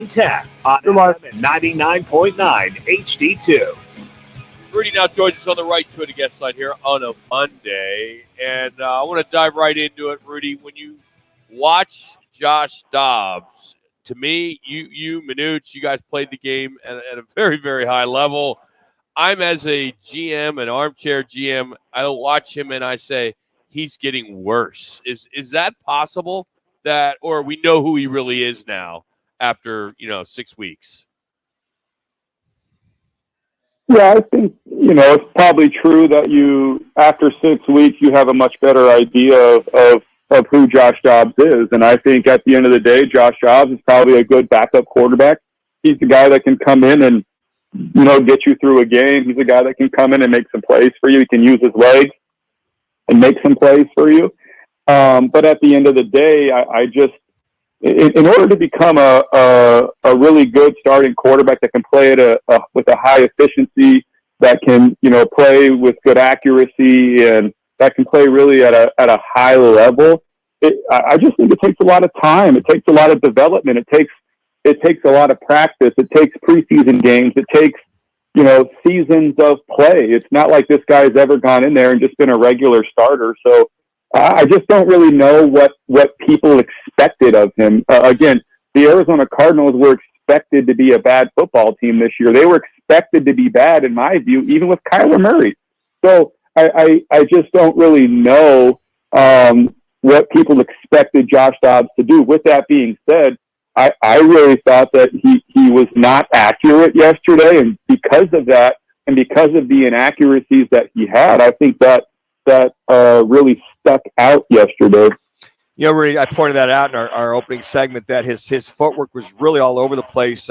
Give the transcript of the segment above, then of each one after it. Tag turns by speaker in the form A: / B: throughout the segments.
A: Tech on FM at 99.9 HD2.
B: Rudy now joins us on the Right to It guest line here on a Monday. And I want to dive right into it, Rudy. When you watch Josh Dobbs, to me, you Manuch, you guys played the game at a very, very high level. I'm as a GM, an armchair GM, I watch him and I say, he's getting worse. Is that possible? That, or we know who he really is now after 6 weeks?
C: Yeah, I think, it's probably true that after 6 weeks, you have a much better idea of who Josh Dobbs is. And I think at the end of the day, Josh Dobbs is probably a good backup quarterback. He's the guy that can come in and, get you through a game. He's a guy that can come in and make some plays for you. He can use his legs and make some plays for you. But at the end of the day, I just, in order to become a really good starting quarterback that can play with a high efficiency, that can play with good accuracy, and that can play really at a high level, I just think it takes a lot of time. It takes a lot of development. It takes a lot of practice. It takes preseason games. It takes seasons of play. It's not like this guy's ever gone in there and just been a regular starter. So I just don't really know what people expected of him. Again, the Arizona Cardinals were expected to be a bad football team this year. They were expected to be bad, in my view, even with Kyler Murray. So I just don't really know what people expected Josh Dobbs to do. With that being said, I really thought that he was not accurate yesterday, and because of that, and because of the inaccuracies that he had, I think that really stuck out yesterday.
D: Rudy, I pointed that out in our opening segment that his footwork was really all over the place.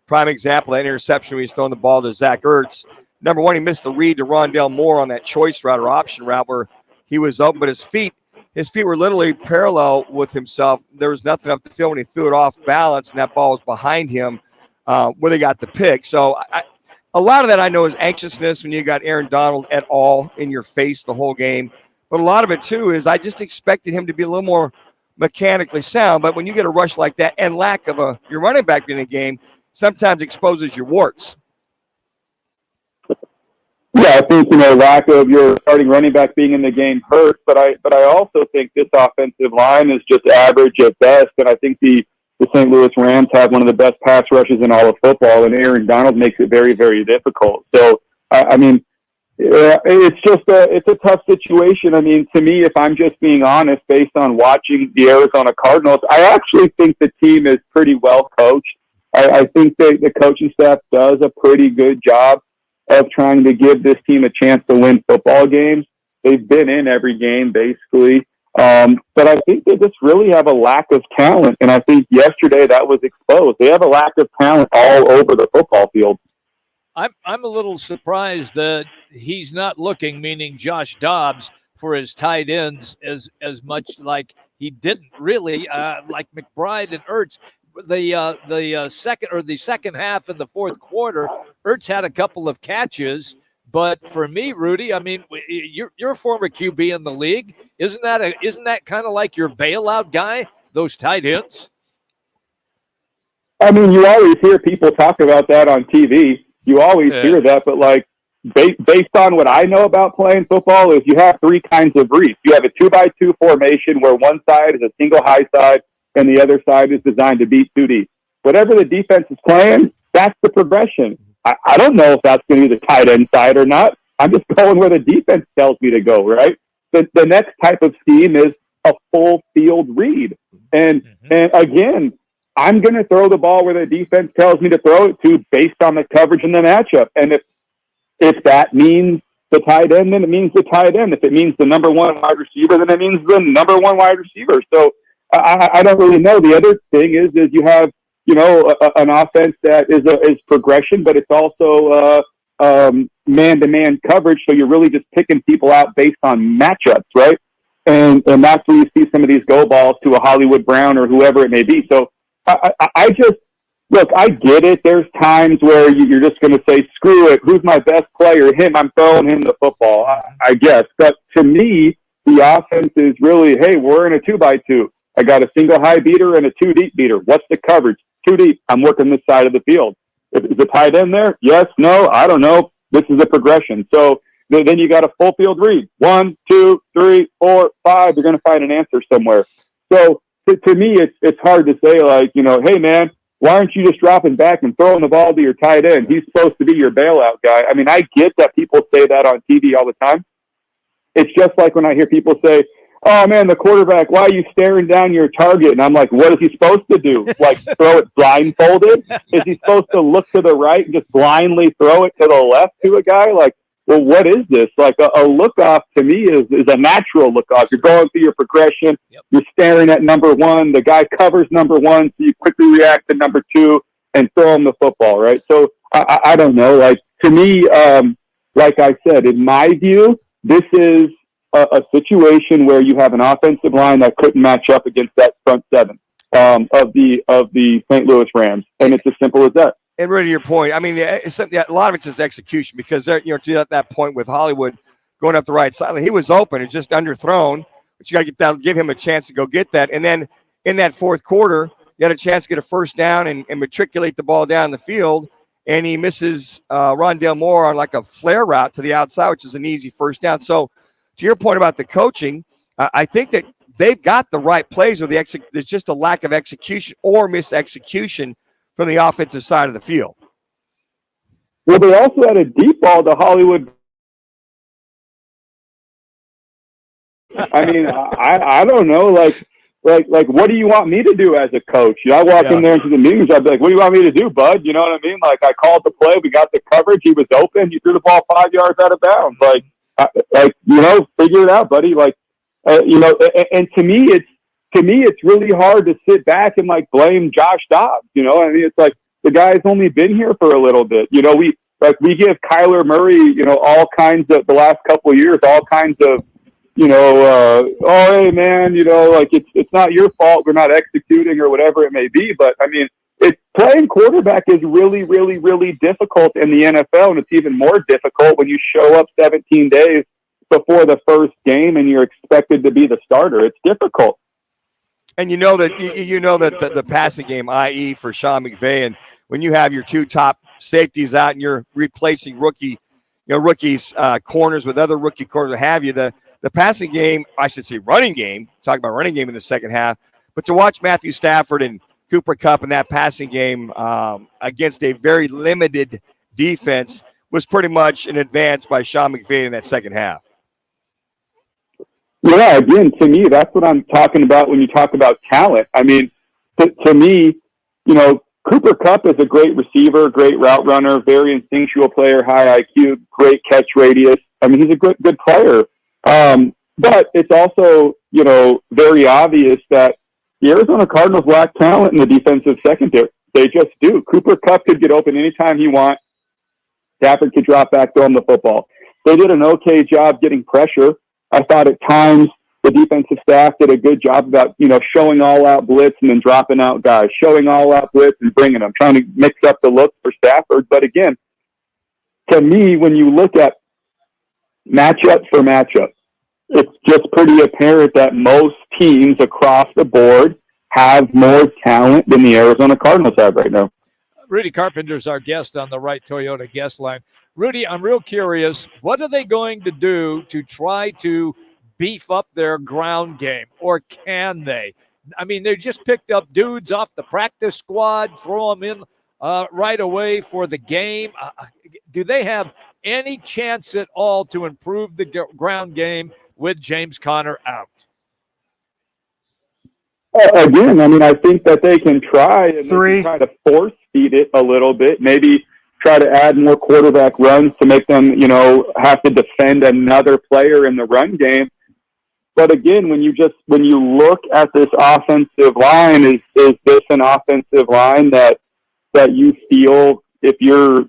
D: Prime example, that interception when he's throwing the ball to Zach Ertz. Number one, he missed the read to Rondale Moore on that choice route or option route where he was open, but his feet were literally parallel with himself. There was nothing up the field when he threw it off balance, and that ball was behind him where they got the pick. So a lot of that I know is anxiousness when you got Aaron Donald at all in your face the whole game. But a lot of it, too, is I just expected him to be a little more mechanically sound. But when you get a rush like that and lack of your running back in the game, sometimes exposes your warts.
C: Yeah, I think, lack of your starting running back being in the game hurts. But I also think this offensive line is just average at best. And I think the St. Louis Rams have one of the best pass rushes in all of football, and Aaron Donald makes it very, very difficult. So, it's a tough situation. I mean, to me, if I'm just being honest, based on watching the Arizona Cardinals, I actually think the team is pretty well coached. I think the coaching staff does a pretty good job of trying to give this team a chance to win football games. They've been in every game, basically. But I think they just really have a lack of talent, and I think yesterday that was exposed. They have a lack of talent all over the football field.
E: I'm a little surprised that he's not looking, meaning Josh Dobbs, for his tight ends as much like he didn't really like McBride and Ertz. The second half in the fourth quarter, Ertz had a couple of catches, but for me, Rudy, I mean, you're a former QB in the league. Isn't that kind of like your bailout guy? Those tight ends.
C: I mean, you always hear people talk about that on TV. You always hear that, but based on what I know about playing football is you have three kinds of reads. You have a 2x2 formation where one side is a single high side and the other side is designed to beat 2D. Whatever the defense is playing, that's the progression. I don't know if that's going to be the tight end side or not. I'm just going where the defense tells me to go, right? The next type of scheme is a full field read. And again, I'm going to throw the ball where the defense tells me to throw it to based on the coverage and the matchup. And if that means the tight end, then it means the tight end. If it means the number one wide receiver, then it means the number one wide receiver. So I don't really know. The other thing is you have, an offense that is progression, but it's also man-to-man coverage. So you're really just picking people out based on matchups, right? And that's where you see some of these go balls to a Hollywood Brown or whoever it may be. So I get it. There's times where you're just going to say, screw it. Who's my best player? Him. I'm throwing him the football, I guess. But to me, the offense is really, hey, we're in a 2x2. I got a single high beater and a 2 deep beater. What's the coverage? too deep. I'm working this side of the field. Is the tight end there? Yes, no, I don't know. This is a progression. So then you got a full field read. 1, 2, 3, 4, 5. You're going to find an answer somewhere. So to me, it's hard to say, like, hey, man, why aren't you just dropping back and throwing the ball to your tight end? He's supposed to be your bailout guy. I mean, I get that people say that on TV all the time. It's just like when I hear people say, oh, man, the quarterback, why are you staring down your target? And I'm like, what is he supposed to do? Like, throw it blindfolded? Is he supposed to look to the right and just blindly throw it to the left to a guy? Like, well, what is this? Like, a look-off to me is a natural look-off. You're going through your progression. Yep. You're staring at number 1. The guy covers number 1, so you quickly react to number 2 and throw him the football, right? So, I don't know. Like, to me, like I said, in my view, this is a situation where you have an offensive line that couldn't match up against that front 7 of the St. Louis Rams, and it's as simple as that.
D: And Rudy, your point, I mean, a lot of it's just execution, because they're, to that point with Hollywood going up the right side, he was open and just underthrown, but you got to get down, give him a chance to go get that. And then in that fourth quarter, you had a chance to get a first down and matriculate the ball down the field, and he misses Rondale Moore on like a flare route to the outside, which is an easy first down. So to your point about the coaching, I think that they've got the right plays, or there's just a lack of execution or misexecution from the offensive side of the field.
C: Well, they also had a deep ball to Hollywood. I mean, I don't know, like, what do you want me to do as a coach? I walk in there into the meetings, I'd be like, what do you want me to do, bud? You know what I mean? Like, I called the play, we got the coverage, he was open, he threw the ball 5 yards out of bounds. Like, figure it out, buddy. Like, and to me, it's really hard to sit back and like blame Josh Dobbs. I mean, it's like the guy's only been here for a little bit. We give Kyler Murray, all kinds of the last couple of years, all kinds of, oh, hey man, like it's not your fault we're not executing or whatever it may be. But I mean, playing quarterback is really, really, really difficult in the NFL, and it's even more difficult when you show up 17 days before the first game and you're expected to be the starter. It's difficult.
D: And you know that the passing game, i.e. for Sean McVay, and when you have your 2 top safeties out and you're replacing rookies corners with other rookie corners, what have you, the passing game, I should say running game, talking about running game in the second half, but to watch Matthew Stafford and Cooper Kupp in that passing game against a very limited defense was pretty much an advance by Sean McVay in that second half.
C: Yeah, again, to me, that's what I'm talking about when you talk about talent. I mean, to me, Cooper Kupp is a great receiver, great route runner, very instinctual player, high IQ, great catch radius. I mean, he's a good player. But it's also, very obvious that the Arizona Cardinals lack talent in the defensive secondary. They just do. Cooper Kupp could get open anytime he wants. Stafford could drop back, throw him the football. They did an okay job getting pressure. I thought at times the defensive staff did a good job about, showing all-out blitz and then dropping out guys, showing all-out blitz and bringing them, trying to mix up the looks for Stafford. But again, to me, when you look at matchup for matchup, it's just pretty apparent that most teams across the board have more talent than the Arizona Cardinals have right now.
E: Rudy Carpenter is our guest on the Right Toyota guest line. Rudy, I'm real curious. What are they going to do to try to beef up their ground game, or can they? I mean, they just picked up dudes off the practice squad, throw them in right away for the game. Do they have any chance at all to improve the ground game with James Conner out?
C: Again, I mean, I think that they can try and try to force feed it a little bit. Maybe try to add more quarterback runs to make them, have to defend another player in the run game. But again, when you look at this offensive line, is this an offensive line that you feel, if you're,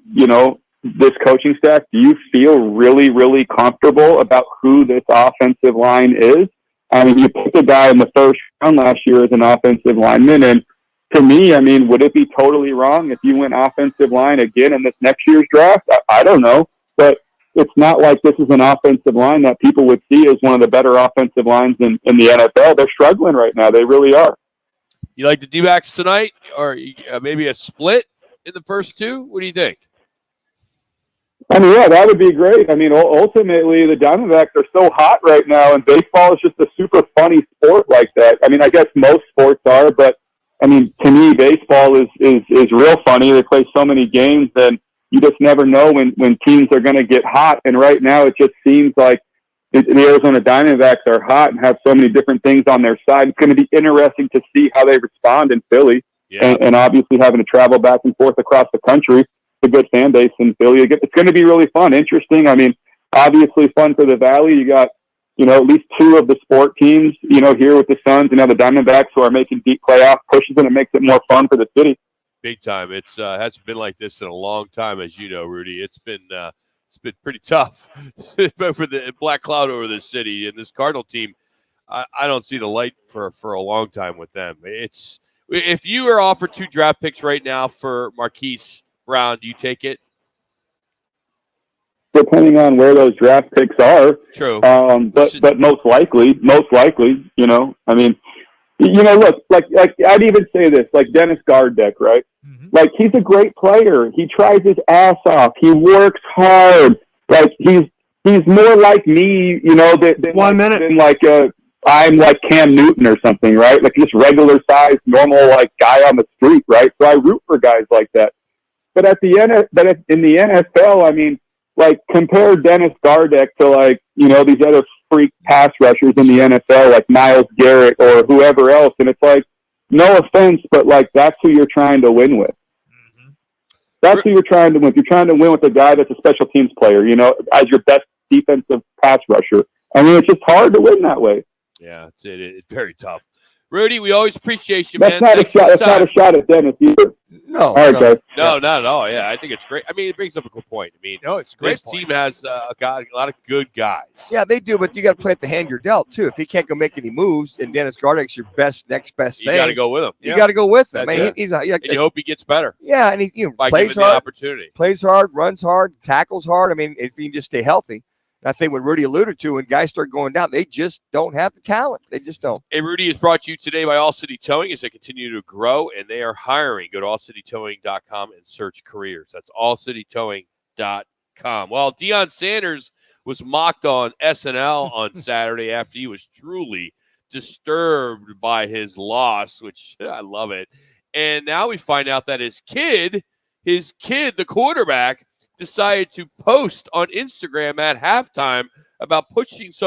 C: this coaching staff, do you feel really, really comfortable about who this offensive line is? I mean, you picked a guy in the first round last year as an offensive lineman, and to me, I mean, would it be totally wrong if you went offensive line again in this next year's draft? I don't know, but it's not like this is an offensive line that people would see as one of the better offensive lines in the NFL. They're struggling right now. They really are.
B: You like the D-backs tonight, or maybe a split in the first two? What do you think?
C: I mean, yeah, that would be great. I mean, ultimately, the Diamondbacks are so hot right now, and baseball is just a super funny sport like that. I mean, I guess most sports are, but I mean, to me, baseball is real funny. They play so many games, and you just never know when teams are going to get hot. And right now, it just seems like the Arizona Diamondbacks are hot and have so many different things on their side. It's going to be interesting to see how they respond in Philly, and obviously having to travel back and forth across the country. A good fan base in Philly. It's going to be really fun, interesting. I mean, obviously fun for the Valley. You got, at least two of the sport teams, here with the Suns and the Diamondbacks who are making deep playoff pushes, and it makes it more fun for the city.
B: Big time. It's hasn't been like this in a long time, as you know, Rudy. It's been pretty tough for the black cloud over the city, and this Cardinal team. I don't see the light for a long time with them. If you are offered 2 draft picks right now for Marquise Brown, do you take it?
C: Depending on where those draft picks are.
B: True.
C: But most likely, I mean, look, like I'd even say this, like Dennis Gardeck, right? Mm-hmm. Like, he's a great player. He tries his ass off. He works hard. Like, he's more like me, than
F: 1 minute.
C: Than like I'm like Cam Newton or something, right? Like, just regular sized, normal, like, guy on the street, right? So I root for guys like that. But in the NFL, I mean, like, compare Dennis Gardeck to, like, these other freak pass rushers in the NFL, like Myles Garrett or whoever else. And it's like, no offense, but, like, that's who you're trying to win with. Mm-hmm. That's who you're trying to win. You're trying to win with a guy that's a special teams player, as your best defensive pass rusher. I mean, it's just hard to win that way.
B: Yeah, it's very tough. Rudy, we always appreciate you,
C: man.
B: That's
C: not a shot at Dennis either.
D: No.
C: All right, guys.
B: No, not at all. Yeah, I think it's great. I mean, it brings up a good point. I mean,
E: it's great.
B: This team has a lot of good guys.
D: Yeah, they do, but you got to play at the hand you're dealt, too. If he can't go make any moves, and Dennis Gardeck's your next best thing.
B: You got to go with him.
D: You got to go with him. Man, he's
B: and you hope he gets better.
D: Yeah, and he
B: by
D: plays
B: giving
D: hard,
B: the opportunity.
D: Plays hard, runs hard, tackles hard. I mean, if he can just stay healthy. I think what Rudy alluded to, when guys start going down, they just don't have the talent. They just don't.
B: Hey, Rudy is brought to you today by All City Towing as they continue to grow, and they are hiring. Go to allcitytowing.com and search careers. That's allcitytowing.com. Well, Deion Sanders was mocked on SNL on Saturday after he was truly disturbed by his loss, which I love it. And now we find out that his kid, the quarterback, decided to post on Instagram at halftime about pushing some of